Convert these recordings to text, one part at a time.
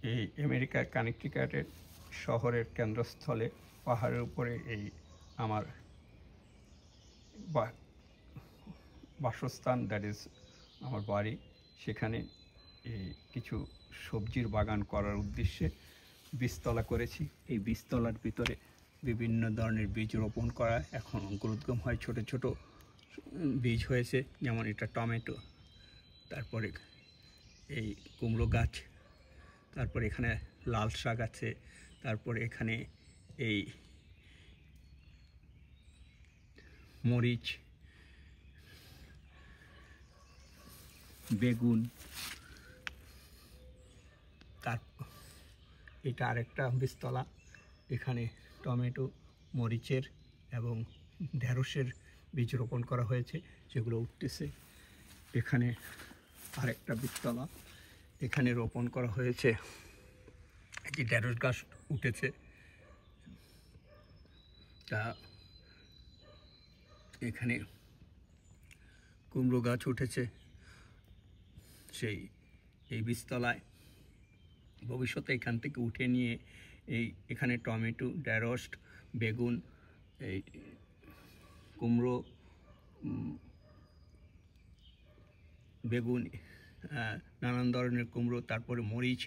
এই আমেরিকার কানেকটিকাটের শহরের কেন্দ্রস্থলে পাহাড়ের উপরে এই আমার বাসস্থান, দ্যাট ইজ আমার বাড়ি। সেখানে এই কিছু সবজির বাগান করার উদ্দেশ্যে বীজতলা করেছি। এই বীজতলার ভিতরে বিভিন্ন ধরনের বীজ রোপণ করা, এখন অঙ্কুরোদ্গম হয়, ছোট ছোট বীজ হয়েছে, যেমন এটা টমেটো, তারপরে এই কুমড়ো গাছ, তারপরে এখানে লাল শাক আছে, তারপরে এখানে এই মরিচ, বেগুন, তার এটা আরেকটা বীজতলা। এখানে টমেটো, মরিচের এবং ঢেঁড়সের বীজ রোপণ করা হয়েছে, যেগুলো উঠতেছে। এখানে আরেকটা বীজতলা, এখানে রোপণ করা হয়েছে, একটি ঢেঁড়স গাছ উঠেছে। তা এখানে কুমড়ো গাছ উঠেছে এই বীজতলায়। ভবিষ্যতে এখান থেকে উঠে নিয়ে এখানে টমেটো, ঢেঁড়স, বেগুন, এই কুমড়ো, বেগুন, নানান ধরনের কুমড়ো, তারপরে মরিচ,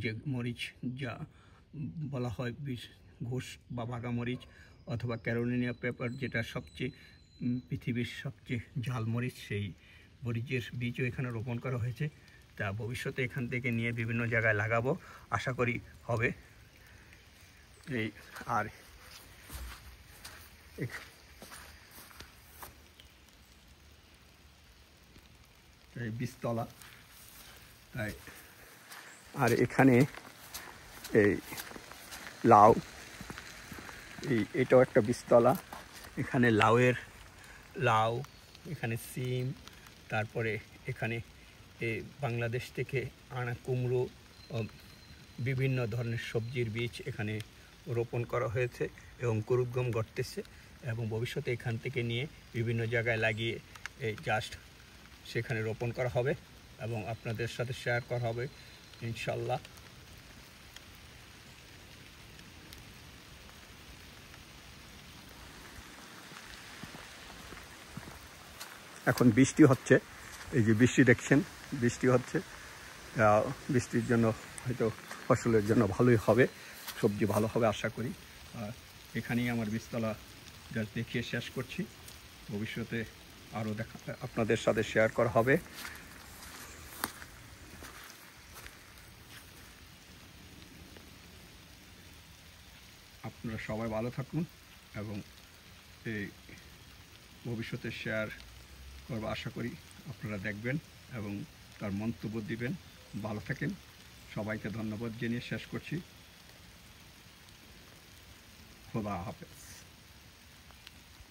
যে মরিচ যা বলা হয় ঘোষ বা বাঘা মরিচ, অথবা ক্যারোলিনা পেপার, যেটা সবচেয়ে পৃথিবীর সবচেয়ে ঝাল মরিচ, সেই মরিচের বীজও এখানে রোপণ করা হয়েছে। তা ভবিষ্যতে এখান থেকে নিয়ে বিভিন্ন জায়গায় লাগাবো, আশা করি হবে। এই আর এই বীজতলা, তাই আর এখানে এই লাউ, এটাও একটা বীজতলা। এখানে লাউ, এখানে সিম, তারপরে এখানে বাংলাদেশ থেকে আনা কুমড়ো, বিভিন্ন ধরনের সবজির বীজ এখানে রোপণ করা হয়েছে এবং অঙ্কুরোদ্গম ঘটতেছে, এবং ভবিষ্যতে এখান থেকে নিয়ে বিভিন্ন জায়গায় লাগিয়ে জাস্ট সেখানে রোপণ করা হবে এবং আপনাদের সাথে শেয়ার করা হবে ইনশাল্লাহ। এখন বৃষ্টি হচ্ছে, এই যে বৃষ্টি দেখছেন, বৃষ্টি হচ্ছে। বৃষ্টির জন্য হয়তো ফসলের জন্য ভালোই হবে, সবজি ভালো হবে আশা করি। এখানেই আমার বীজতলা দেখিয়ে শেষ করছি। ভবিষ্যতে আরও আপনাদের সাথে শেয়ার করা হবে। আপনারা সবাই ভালো থাকুন এবং এই ভবিষ্যতে শেয়ার করব আশা করি। আপনারা দেখবেন এবং তার মন্তব্য দিবেন। ভালো থাকেন, সবাইকে ধন্যবাদ জানিয়ে শেষ করছি। খোদা হাফেজ।